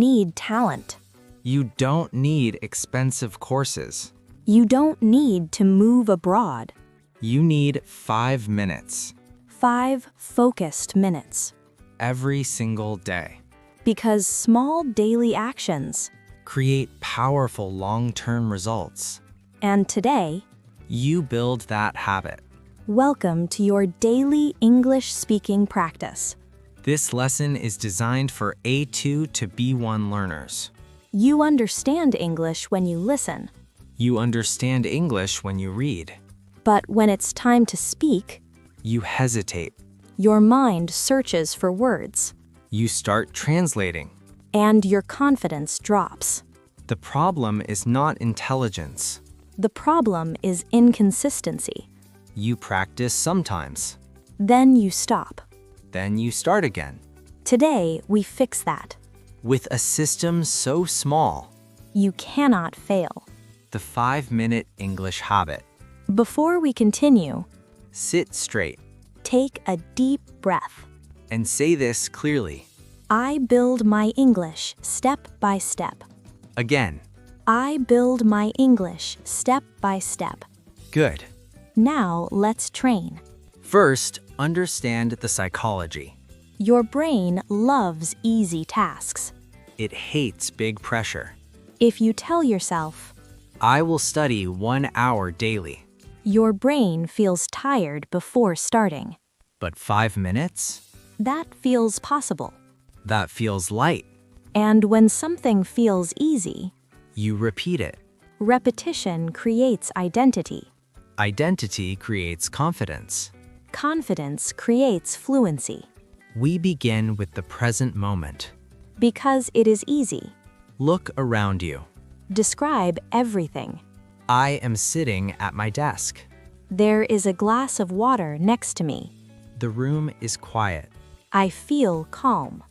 need talent. You don't need expensive courses. You don't need to move abroad. You need 5 minutes 5 focused minutes. every single day. Because small daily actions. Create powerful long-term results. And today, You build that habit. welcome to your daily English speaking practice. This lesson is designed for A2 to B1 learners. You understand English when you listen, You understand English when you read. but when it's time to speak, You hesitate. your mind searches for words, You start translating. and your confidence drops. The problem is not intelligence. The problem is inconsistency. You practice sometimes. Then you stop. Then you start again. Today, we fix that. With a system so small, You cannot fail. the 5-minute English habit. Before we continue, Sit straight take a deep breath. and say this clearly. I build my English step by step. Again. I build my English step by step. Good. Now let's train. First, understand the psychology. Your brain loves easy tasks. It hates big pressure. If you tell yourself, I will study 1 hour daily. your brain feels tired before starting. But 5 minutes? That feels possible. That feels light. And when something feels easy, You repeat it. repetition creates identity. Identity creates confidence. Confidence creates fluency. We begin with the present moment. Because it is easy. Look around you. Describe everything. I am sitting at my desk. There is a glass of water next to me. The room is quiet. I feel calm.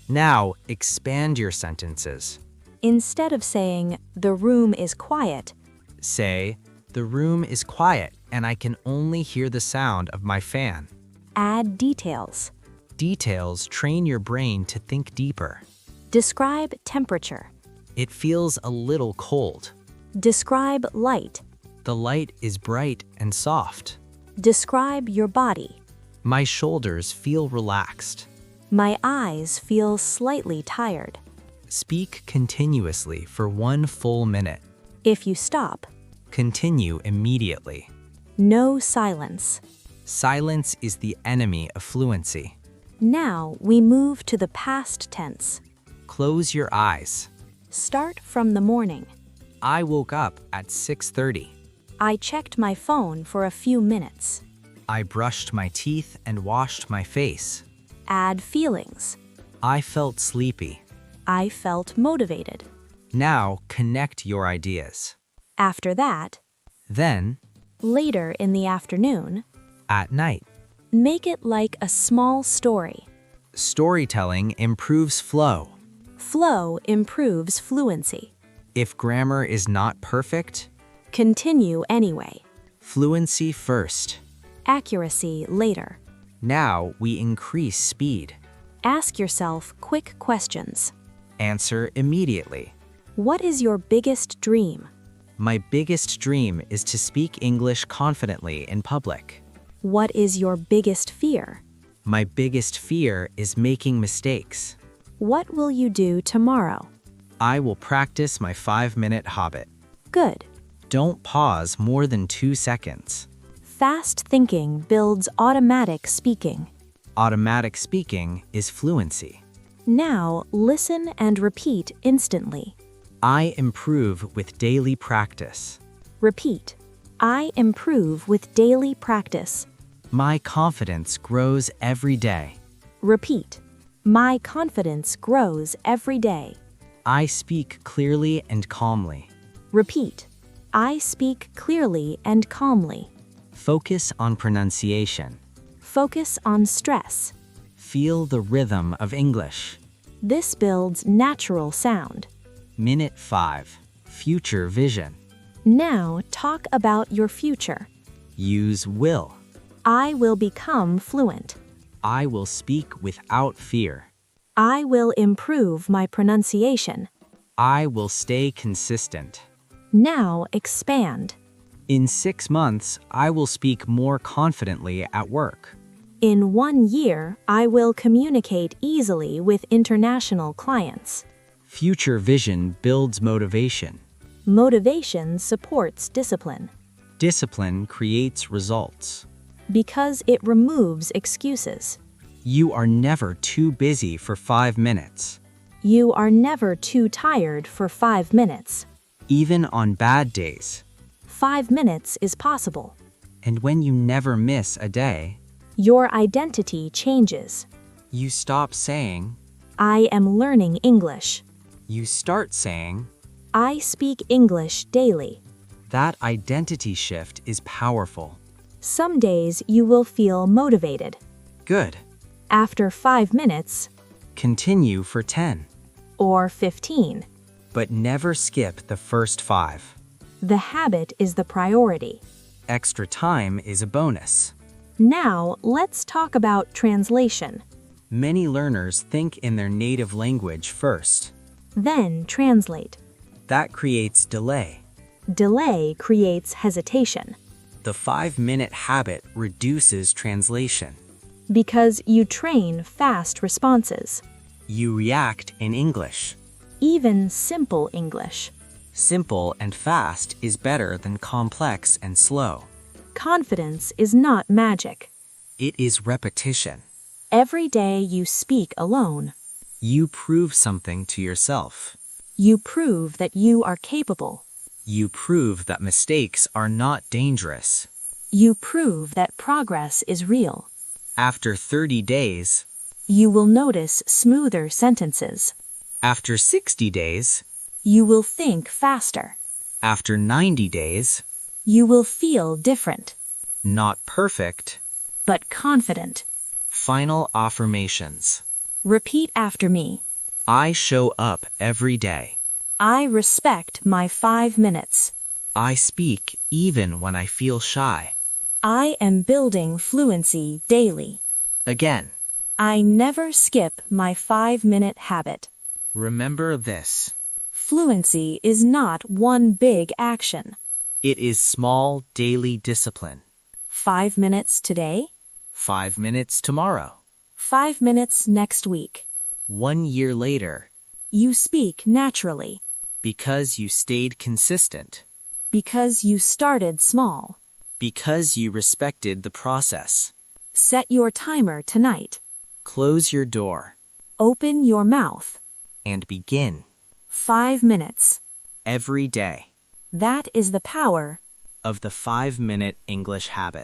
Now, expand your sentences. Instead of saying, the room is quiet, Say, the room is quiet and I can only hear the sound of my fan. add details. Details train your brain to think deeper. Describe temperature. It feels a little cold. Describe light. The light is bright and soft. Describe your body. My shoulders feel relaxed. My eyes feel slightly tired. Speak continuously for 1 full minute. If you stop, Continue immediately. no silence. Silence is the enemy of fluency. Now we move to the past tense. Close your eyes. Start from the morning. I woke up at 6:30. I checked my phone for a few minutes. I brushed my teeth and washed my face. Add feelings. I felt sleepy. I felt motivated. Now connect your ideas. After that, Then, later in the afternoon, at night, make it like a small story. storytelling improves flow. Flow improves fluency. If grammar is not perfect, Continue anyway. fluency first. Accuracy later. Now we increase speed. Ask yourself quick questions. Answer immediately. What is your biggest dream? My biggest dream is to speak English confidently in public. What is your biggest fear? My biggest fear is making mistakes. What will you do tomorrow? I will practice my 5-minute habit. Good. Don't pause more than 2 seconds. Fast thinking builds automatic speaking. Automatic speaking is fluency. Now listen and repeat instantly. I improve with daily practice. Repeat. I improve with daily practice. My confidence grows every day. Repeat. My confidence grows every day. I speak clearly and calmly. Repeat. I speak clearly and calmly. Focus on pronunciation. Focus on stress. Feel the rhythm of English. This builds natural sound. Minute 5. Future vision. Now talk about your future. Use will. I will become fluent. I will speak without fear. I will improve my pronunciation. I will stay consistent. Now expand. In 6 months, I will speak more confidently at work. In 1 year, I will communicate easily with international clients. Future vision builds motivation. Motivation supports discipline Discipline creates results. because it removes excuses. You are never too busy for 5 minutes. You are never too tired for 5 minutes. Even on bad days. 5 minutes is possible. And when you never miss a day, Your identity changes. you stop saying, I am learning English. you start saying, I speak English daily. that identity shift is powerful. Some days you will feel motivated. Good. After 5 minutes, Continue for 10, or 15, but never skip the first 5. the habit is the priority. Extra time is a bonus. Now, let's talk about translation. Many learners think in their native language first. Then translate. That creates delay. Delay creates hesitation The 5-minute habit reduces translation. because you train fast responses, You react in English. even simple English. Simple and fast is better than complex and slow. Confidence is not magic. It is repetition. Every day you speak alone. You prove something to yourself. You prove that you are capable. You prove that mistakes are not dangerous. You prove that progress is real. After 30 days, You will notice smoother sentences. after 60 days, You will think faster. after 90 days, You will feel different, not perfect. but confident. Final affirmations. Repeat after me. I show up every day. I respect my 5 minutes. I speak even when I feel shy. I am building fluency daily. Again, I never skip my 5-minute habit. remember this. Fluency is not one big action. It is small daily discipline. 5 minutes today, 5 minutes tomorrow. 5 minutes next week. 1 year later, You speak naturally because you stayed consistent. because you started small. Because you respected the process. Set your timer tonight. Close your door Open your mouth. and begin 5 minutes. every day That is the power of the 5-minute English habit.